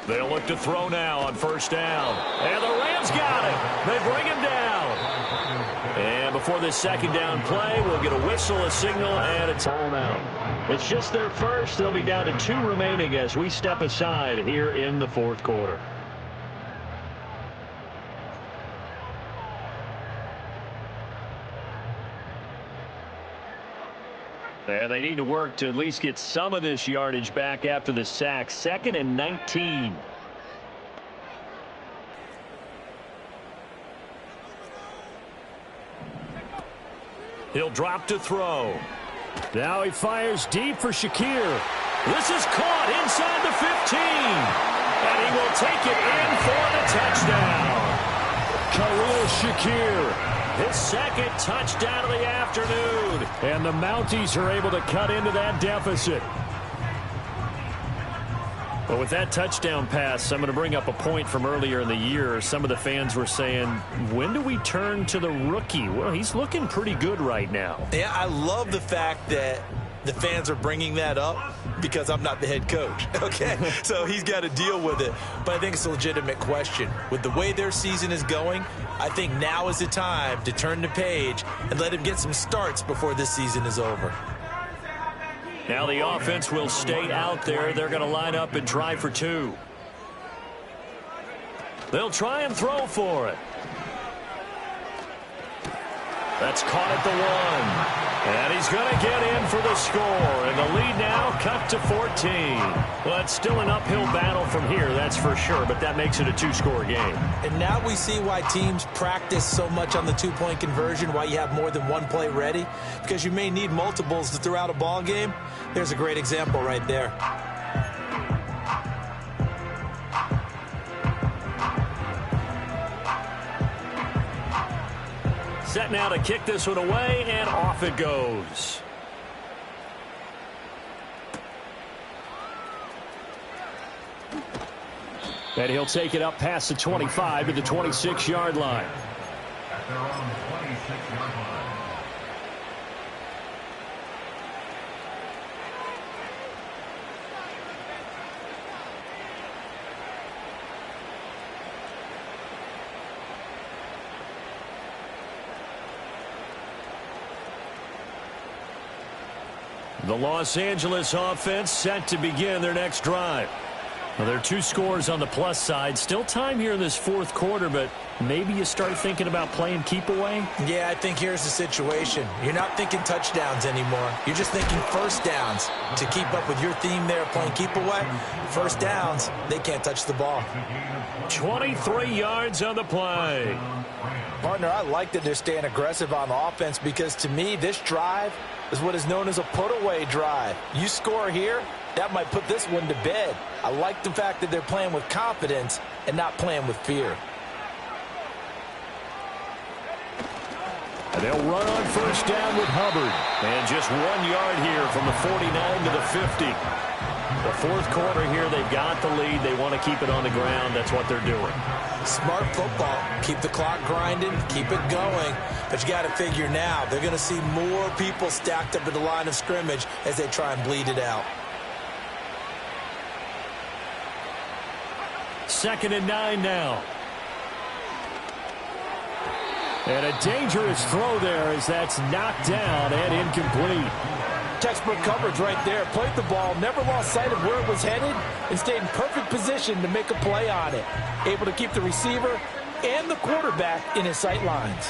They'll look to throw now on 1st down. And the Rams got it. They bring him down. And before this 2nd down play, we'll get a whistle, a signal, and a timeout. It's just their first. They'll be down to 2 remaining as we step aside here in the 4th quarter. And they need to work to at least get some of this yardage back after the sack. 2nd and 19. He'll drop to throw. Now he fires deep for Shakir. This is caught inside the 15. And he will take it in for the touchdown. Khalil Shakir, his 2nd touchdown of the afternoon. And the Mounties are able to cut into that deficit. But with that touchdown pass, I'm going to bring up a point from earlier in the year. Some of the fans were saying, when do we turn to the rookie? Well, he's looking pretty good right now. Yeah, I love the fact that the fans are bringing that up because I'm not the head coach, okay? So he's got to deal with it. But I think it's a legitimate question. With the way their season is going, I think now is the time to turn the page and let him get some starts before this season is over. Now the offense will stay out there. They're going to line up and try for 2. They'll try and throw for it. That's caught at the 1. And he's going to get in for the score. And the lead now cut to 14. Well, it's still an uphill battle from here, that's for sure. But that makes it a 2-score game. And now we see why teams practice so much on the 2-point conversion, why you have more than one play ready. Because you may need multiples throughout a ball game. There's a great example right there. Set now to kick this one away, and off it goes. And he'll take it up past the 25 to the 26-yard line. At their own 26-yard line. The Los Angeles offense set to begin their next drive. Well, there are 2 scores on the plus side. Still time here in this fourth quarter, but maybe you start thinking about playing keep away? Yeah, I think here's the situation. You're not thinking touchdowns anymore. You're just thinking first downs. To keep up with your theme there playing keep away, first downs, they can't touch the ball. 23 yards on the play. Partner, I like that they're staying aggressive on offense because to me, this drive is what is known as a put-away drive. You score here, that might put this one to bed. I like the fact that they're playing with confidence and not playing with fear. And they'll run on first down with Hubbard. And just 1 yard here from the 49 to the 50. The fourth quarter here, they've got the lead. They want to keep it on the ground. That's what they're doing. Smart football. Keep the clock grinding. Keep it going. But you got to figure now, they're going to see more people stacked up at the line of scrimmage as they try and bleed it out. 2nd and 9 now. And a dangerous throw there as that's knocked down and incomplete. Textbook coverage right there. Played the ball, never lost sight of where it was headed, and stayed in perfect position to make a play on it. Able to keep the receiver and the quarterback in his sight lines.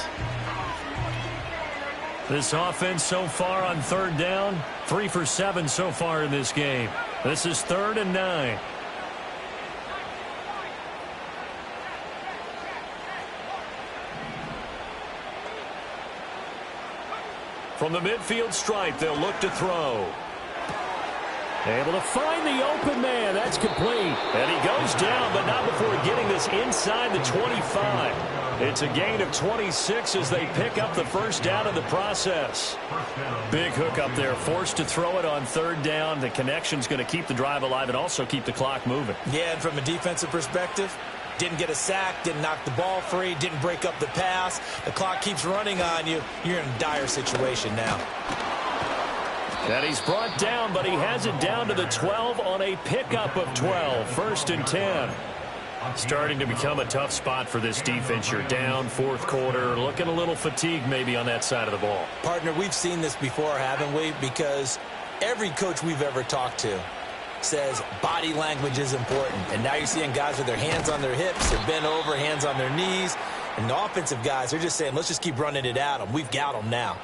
This offense so far on 3rd down, 3 for 7 so far in this game. This is 3rd and 9. From the midfield stripe, they'll look to throw. Able to find the open man. That's complete. And he goes down, but not before getting this inside the 25. It's a gain of 26 as they pick up the first down in the process. Big hook up there. Forced to throw it on 3rd down. The connection's going to keep the drive alive and also keep the clock moving. Yeah, and from a defensive perspective, didn't get a sack, didn't knock the ball free, didn't break up the pass. The clock keeps running on you. You're in a dire situation now. And he's brought down, but he has it down to the 12 on a pickup of 12. 1st and 10. Starting to become a tough spot for this defense. You're down, fourth quarter, looking a little fatigued maybe on that side of the ball. Partner, we've seen this before, haven't we? Because every coach we've ever talked to says body language is important. And now you're seeing guys with their hands on their hips, they're bent over, hands on their knees. And the offensive guys are just saying, let's just keep running it at them. We've got them now.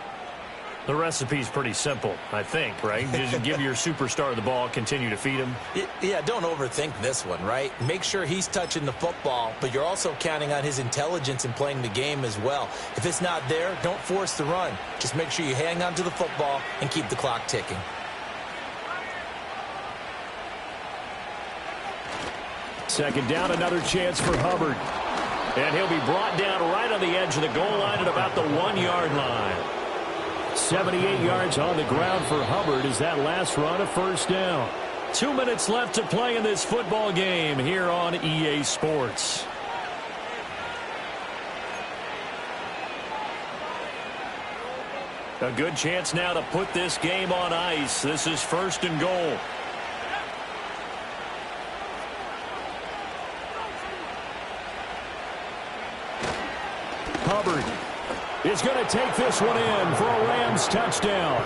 The recipe's pretty simple, I think, right? Just give your superstar the ball, continue to feed him. Yeah, don't overthink this one, right? Make sure he's touching the football, but you're also counting on his intelligence in playing the game as well. If it's not there, don't force the run. Just make sure you hang on to the football and keep the clock ticking. Second down, another chance for Hubbard. And he'll be brought down right on the edge of the goal line at about the 1 yard line. 78 yards on the ground for Hubbard as that last run of first down. 2 minutes left to play in this football game here on EA Sports. A good chance now to put this game on ice. This is 1st and goal. Hubbard is going to take this one in for a Rams touchdown.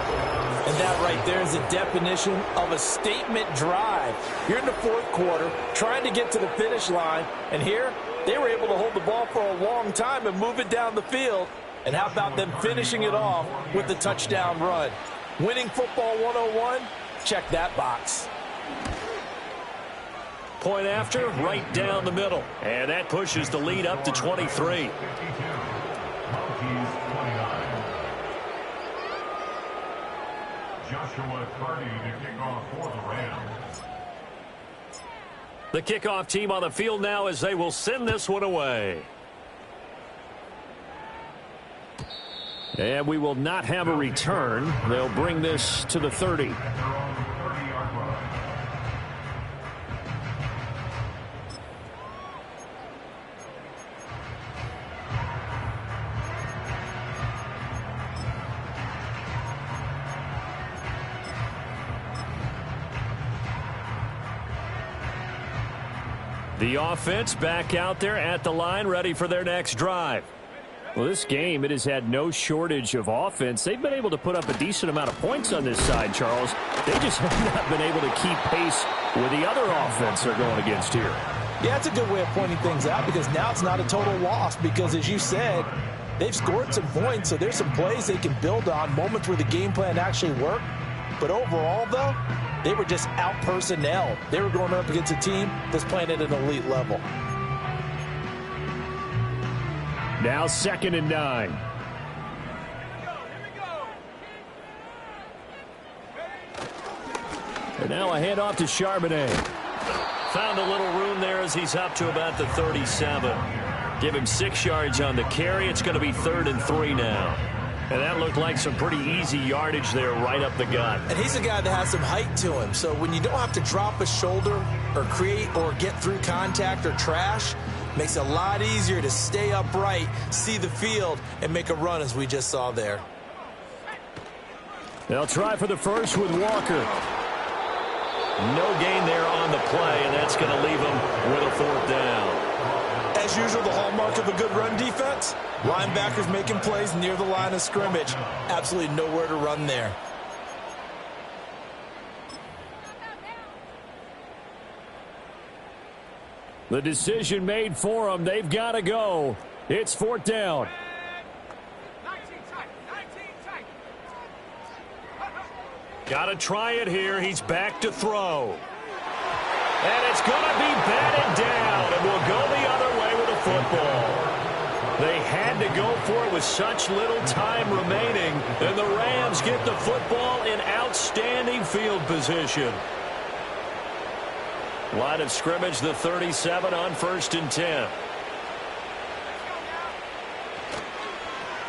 And that right there is a definition of a statement drive. You're in the fourth quarter, trying to get to the finish line, and here they were able to hold the ball for a long time and move it down the field. And how about them finishing it off with the touchdown run? Winning football 101? Check that box. Point after, right down the middle. And that pushes the lead up to 23. Joshua Carty to kick off for the Rams. The kickoff team on the field now as they will send this one away. And we will not have a return. They'll bring this to the 30. The offense back out there at the line, ready for their next drive. Well, this game, it has had no shortage of offense. They've been able to put up a decent amount of points on this side, Charles. They just have not been able to keep pace with the other offense they're going against here. Yeah, that's a good way of pointing things out because now it's not a total loss because, as you said, they've scored some points, so there's some plays they can build on, moments where the game plan actually worked. But overall, though, they were just out-personnelled. They were going up against a team that's playing at an elite level. Now 2nd and 9. And now a handoff to Charbonnet. Found a little room there as he's up to about the 37. Give him 6 yards on the carry. It's going to be 3rd and 3 now. And that looked like some pretty easy yardage there right up the gut. And he's a guy that has some height to him. So when you don't have to drop a shoulder or create or get through contact or trash, makes it a lot easier to stay upright, see the field, and make a run as we just saw there. They'll try for the first with Walker. No gain there on the play, and that's going to leave him with a 4th down. As usual, the hallmark of a good run defense, linebackers making plays near the line of scrimmage. Absolutely nowhere to run there. The decision made for them. They've got to go. It's 4th down. Got to try it here. He's back to throw. And it's going to be batted down, and we'll go the other way with the football. They had to go for it with such little time remaining, and the Rams get the football in outstanding field position. Line of scrimmage, the 37 on 1st and 10.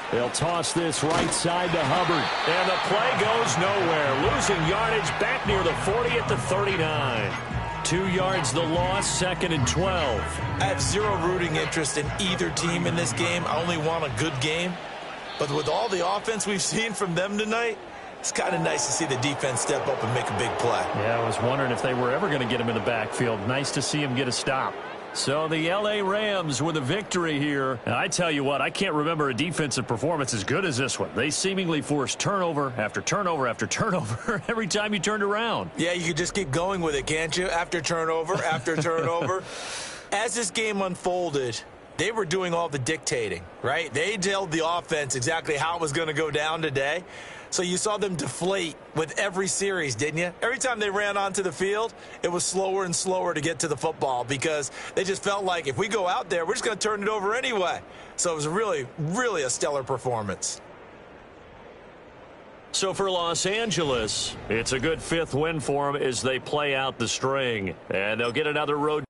They'll toss this right side to Hubbard. And the play goes nowhere. Losing yardage back near the 40 at the 39. 2 yards the loss, 2nd and 12. I have zero rooting interest in either team in this game. I only want a good game. But with all the offense we've seen from them tonight, it's kind of nice to see the defense step up and make a big play. Yeah, I was wondering if they were ever going to get him in the backfield. Nice to see him get a stop. So the L.A. Rams with a victory here. And I tell you what, I can't remember a defensive performance as good as this one. They seemingly forced turnover after turnover after turnover every time you turned around. Yeah, you could just keep going with it, can't you? After turnover, after turnover. As this game unfolded, they were doing all the dictating, right? They told the offense exactly how it was going to go down today. So you saw them deflate with every series, didn't you? Every time they ran onto the field, it was slower and slower to get to the football because they just felt like if we go out there, we're just going to turn it over anyway. So it was really, really a stellar performance. So for Los Angeles, it's a good 5th win for them as they play out the string. And they'll get another road